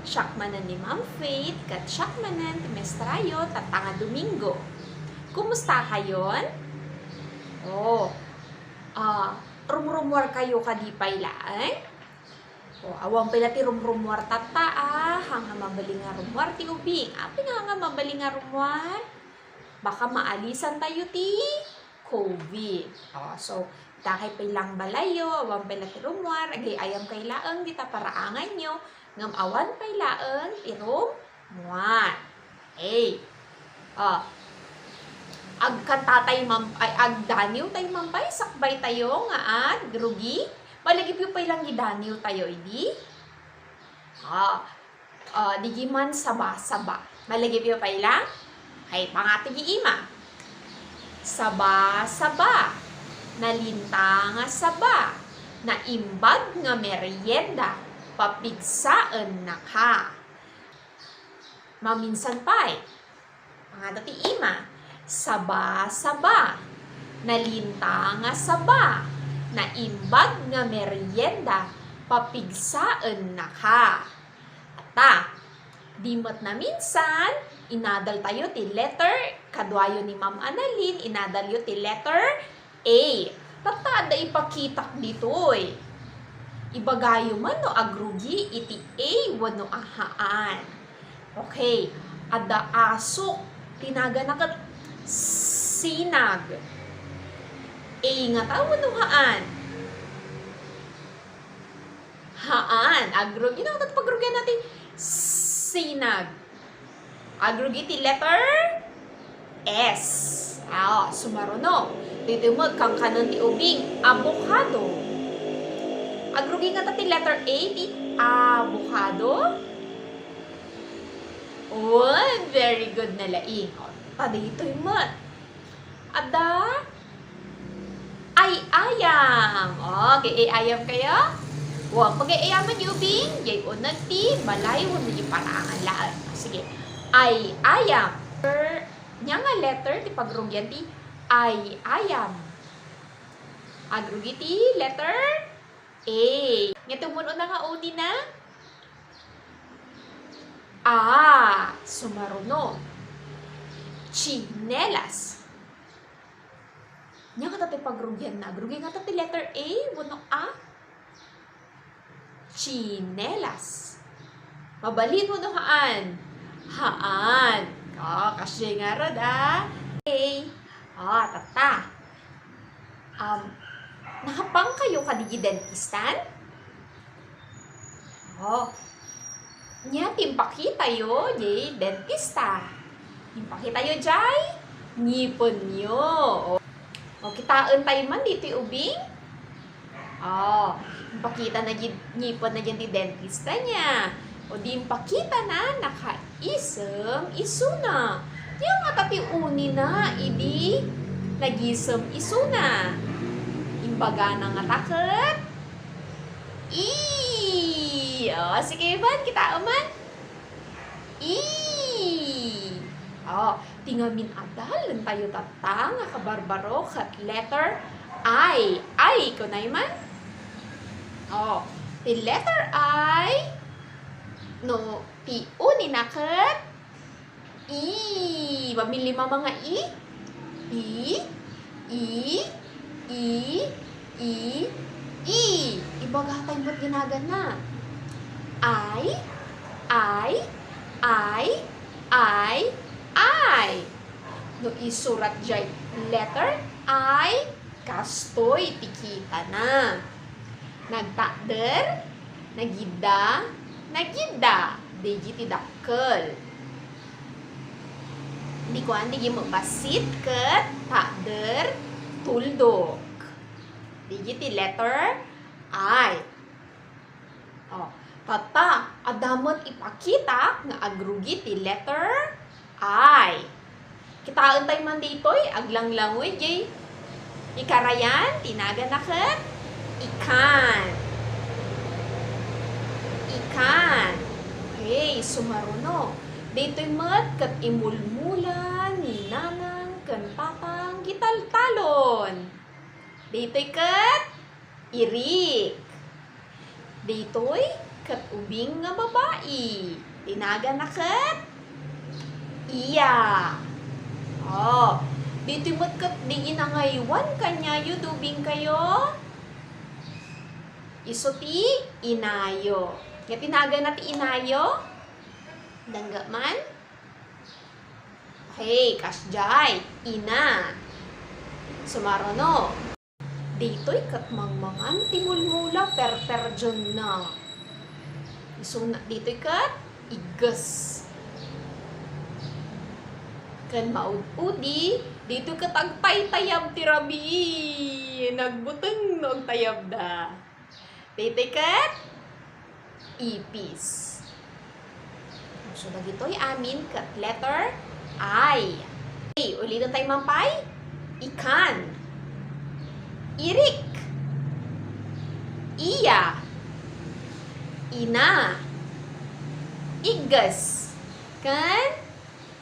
Syakmanan ni Ma'am Faith, kat syakmanan ti Mestrayo, tatanga Domingo. Kumusta kayon? Rumrumwar kayo kadipay laan? Awang pala ti rumrumwar tata hanga mabali nga rumwar ti ubing. Api nga mabali nga rumwar? Baka maalisan tayo ti COVID. So, takay pilang balayo, awang pala ti rumwar, agay ayam kay laeng, di ta paraangan nyo, ngam awan pay laeng, ti rumwar. Agkantatay agdaniw tayo mampay, sakbay tayo nga grugi. Malagip yung pay lang gidaniw tayo, idi. Digiman saba-saba. Malagip yung pay lang. Pangati giima. Saba-saba. Nalinta nga saba. Naimbag nga merienda. Papigsaan na ka. Maminsan pa'y. Pangati ima. Saba-saba. Nalinta nga saba. Naimbag nga merienda. Papigsaan na ka. Dimot na minsan, inadal tayo ti letter, kadwayo ni Ma'am Annalyn, inadal yo ti letter A. Tatada ipakitak ditoy. Ibagayo man no agrugi iti A wano ahaan. Okay, ada asok, tinaga na sinag. A nga tawon no haan. Haan, agrugi na pagrugian natin sinag. Agrugi ti letter S. Sumaruno. Dito mo kang kanon ti ubing, avocado. Agrugi nga ti letter A ti avocado. Very good na laing. Dito mo. Ada ay ayam. Okay, ayam kayo? Pag-iayaman yung ubing, yay unag ti, balay, wano yung parangan laan. Sige, ay ayam. Nya nga letter, ti pagrugyan ti, ay ayam. Agrugi ti, letter A. Nga tumuno na nga uni na? Sumaruno. Chinelas. Nya nga ti pagrugyan na. Agrugi nga ti letter A, wano A? Chinelas. Mabalin mo no haan. Haan. Kasi nga rod tata. Nakapang kayo kadigi dentistan? Nya timpaki tayo jay dentista. Timpaki tayo jay ngipon nyo. Kitaan tayo man dito ubing? Pakita na ngipon na dyan di dentista niya. Di pakita na nakaisem isuna. Yung matati uni na, idi nagisem isuna. Imbaga na nga takot. Sige ba? Kita aman? Tingamin adal. Tayo tatang kabarbaro kat letter I. I ko na man? The letter I, no, ti uni nakat, Pamili mga Ibagatay mo't ginagan na. I. No, isurat jay letter I, kastoy, tikita na. Nagtakder, nagida, digiti dakkel. Hindi ko mo basit ket takder, tuldok. Digiti letter I. Tata, adamot ipakita nga agrugi ti letter I. Kitaan tayo man dito'y aglanglangoy jay. Ikarayan, tinaga na ket ikan. Okay, sumaruno. Dito'y mat kat imulmulan, ninanang, kantatang, gitaltalon. Dito'y kat irik. Dito'y kat ubing nga babae. Tinagan na kat iya. Oh, dito mo't kat di inangaywan kanyayo dubing kayo. Isuti inayo. Nga tinagan na ti inayo. Dangga man. Okay, kasjay. Ina. Sumarono. Dito'y katmangmangan timulmula perperjon na. Isuna dito'y kat igas. Kan maud-udi, dito kat agtay-tayab tirabi. Nagbuteng no agtayab da. Dito'y kat ipis. So, dagito'y amin kat letter I. Okay, ulitin tayo mampay. Ikan. Irik. Iya. Ina. Igas. Kan?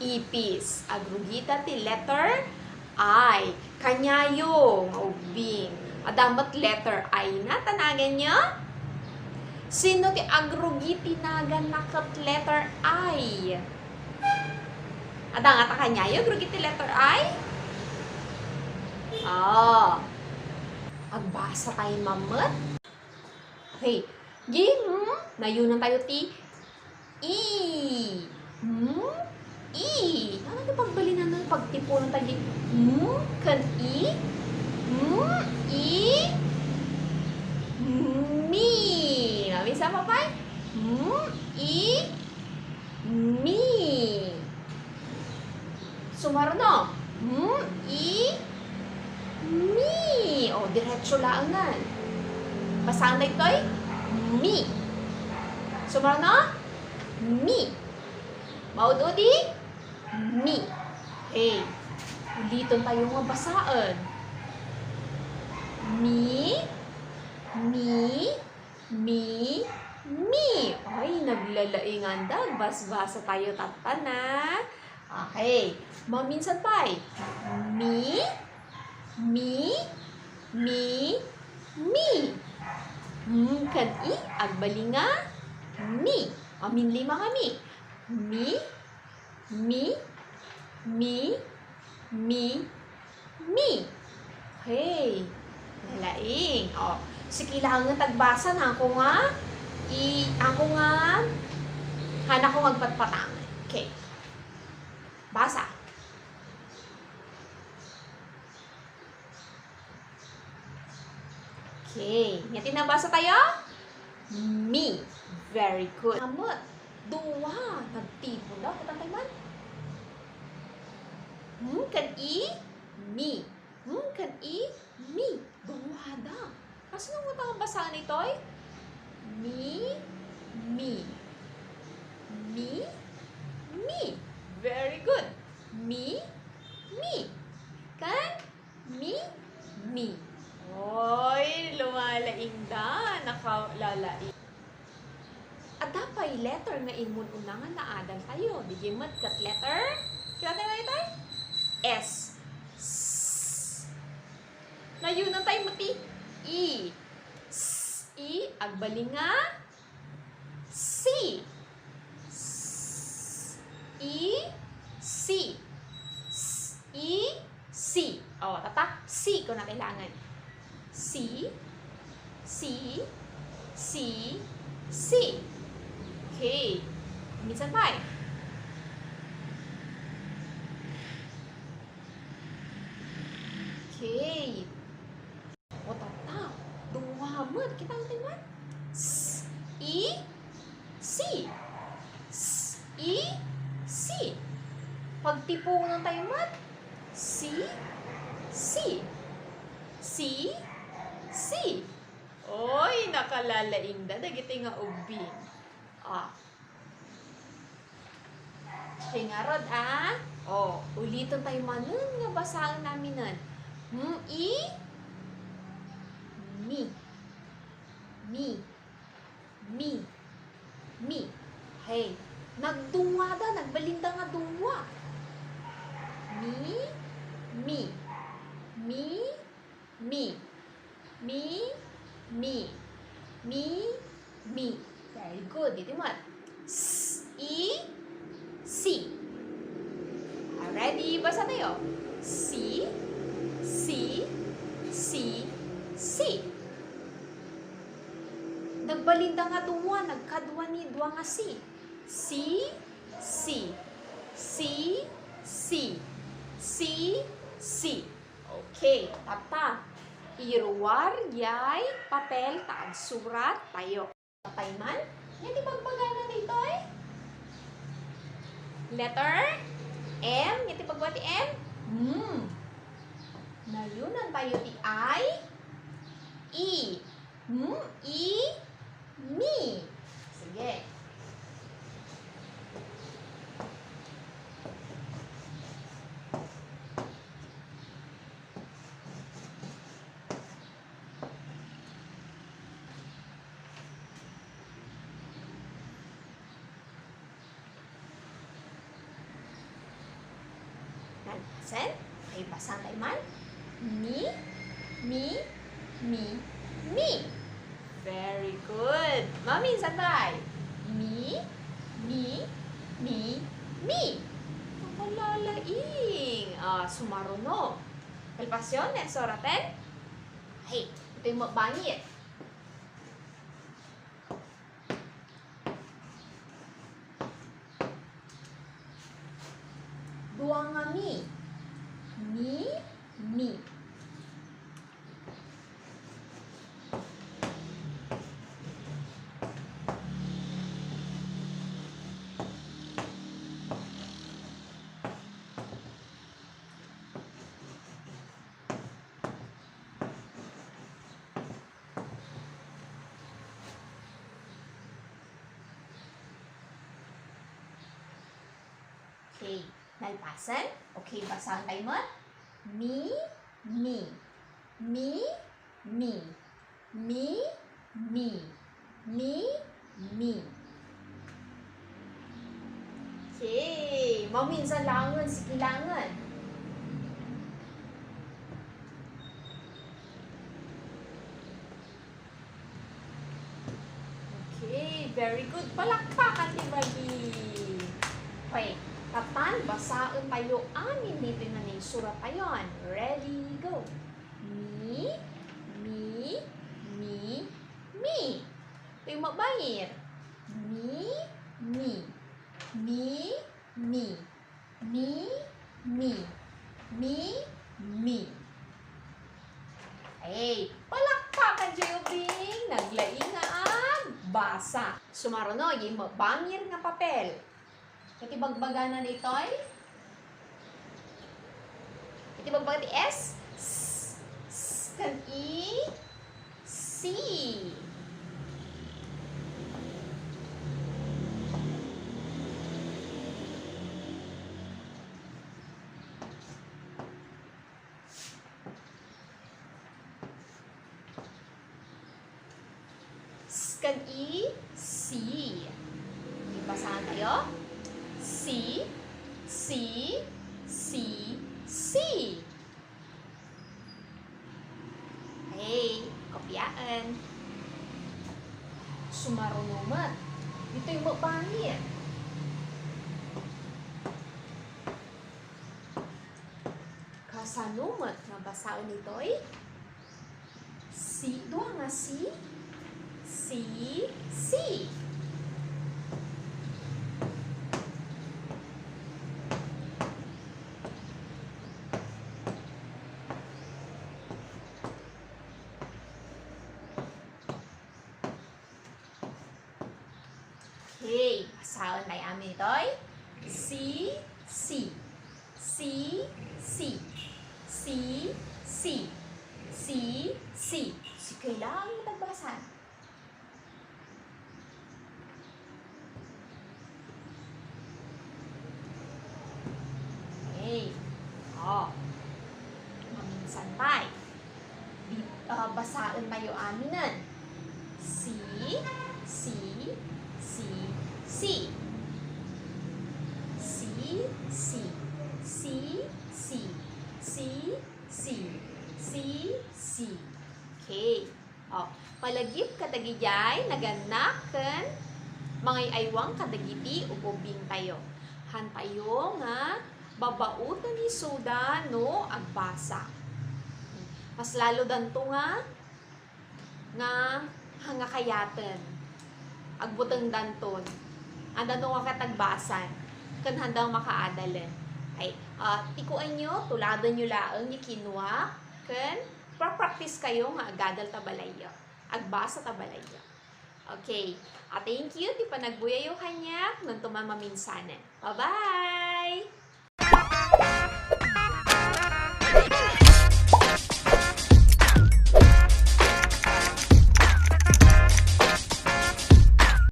Ipis. Agrugita ti letter I. Kanyayo. Ubing. Adamat letter I na. Tanagan niya? Sino ti agrugiti nagan nakat letter I? Adang ata kanyayo. Agrugiti letter I? Oh. Agbasa tayo mamut. Okay. Nayunan tayo ti I. I. Ano ito pagbalinan ng pagtipunan tayo? Kan I. I. Mi. Bisa pa pa? I. Mi. Sumarno. I. Mi. O, diretso laangan. Basahan na ito'y mi. Sumarno? Mi. Maud-udi? Mi. Hey. Ulitin tayo nga basaan. Mi. Mi. Mi. Mi. Ay, naglalaingan dag. Bas-basa tayo tatan na. Okay. Maminsan pa eh. Mi. Mi. Mi. Mi. Kan I. Agbalinga. Mi. Amin lima kami. Mi. Mi. Mi. Mi. Mi. Hey. Nalaing. O. Sikilang nga tagbasan. Ako nga. Ako nga. Hana ko magpatpatang. Okay. Basa. Okay. Ngayon nabasa tayo? Mi. Very good. Amot. Dua. Nagtipo na. Katantay man. Kan I. Mi. Kan I. Mi. Dua da. Kasi nung matang basahan ito ay mi. Mi. Mi. Mi. Very good. Mi. Mi. Kan? Mi. Mi. Oy, lumalaing da. Nakalalaing. At dapay letter nga imun unangan na adal tayo. Digimat kat letter. Kaya tayo na ito? S. Ngayon na tayo mati. I. S. I. Agbalinga. C. S. I. C. S. I. C. O, tata. C ko na kailangan. C. C. C. C. Okay. Minsan pa eh. Okay. O, tata. Duwamad. Kita ang tingnan. S. I. C. S. I. C. Pagtipungan tayo mat. C. C. C. C. Oy, nakalalaing da. Dagiti nga ubing. Ah. Okay nga rod, ah. Oh, ulitin tayo manon nga basahan namin nun. I. Mi. Mi. Mi. Mi. Hey, nagdunga da. Nagbalinda nga dungwa. Mi. Mi. Mi. Mi. Mi. Mi. Mi. Mi. Very good. Dito mo. S, E, C. Ready? Basa tayo. C, C, C, C. Nagbalinda nga duwa, nagkadwa ni duwa nga C. C, C, C, C, C, C. Okay, tapa. Iruwar, yay, papel, taag surat, tayo. Tayman, yan ipagpagana dito eh. Letter M, yan ipagbuhat M. Nayunan tayo ti I, E. E, me. Sige. Sen, ay basa tayo man. Me, me, me, me. Very good. Mami, santay. Me, me, me, me. Nakalalaing. Sumaruno. Kalpasyon, soraten. Ay, ito yung magbangit. Dua nga mi. Mi, mi. Okay, nalpasan. Okay, basahan tayo mo. Me, me. Me, me. Me, me. Me, me. Okay, mau minsan langan, sige langan. Okay, very good. Palakpakan ni Bagi. Okay. Kapan, basaon tayo anin dito na ning surat ayon. Ready, go. Me, me, me, me. Ito yung magbangir. Me, me. Me, me. Me, me. Me, me. Hey, palakpakan dyan yung bing. Naglaingaan. Basa. Sumaruno, yung magbangir nga papel. Iti bagbagana nito ay iti bagbagan ti S kan E C kan E C. Basahan tayo. C, C, C, C. Hey, kopyaan. Sumarunumat. Ito yung mabangit. Kasanumat na basaon nito ay C, doon nga C, C, C. Okay, basahan tayo amin ito ay C, C, C, C, C, C, C, C. Si kailangan mo nagbasan. Okay. Maminsan tayo. Basahan tayo aminan. C, C, C, C. C, C, C, C, C, C, C, C. Okay. Palagip ka dagijay naganak ken mga aywang kadagiti ubobing tayo. Han tayo nga babautan ni soda no agbasa. Mas lalo danto nga hanga kayaten. Agbuteng danton. Anda no nga katagbasan. Ken handang makaadalan. Ay, tikuan nyo, tuladan nyo laang ni kinwa, ken pra-practice kayo nga agadal tabalaya. Agbasa tabalaya. Okay. Thank you. Ti panagbuyayo kanyak. Nung tumamaminsanan. Bye-bye!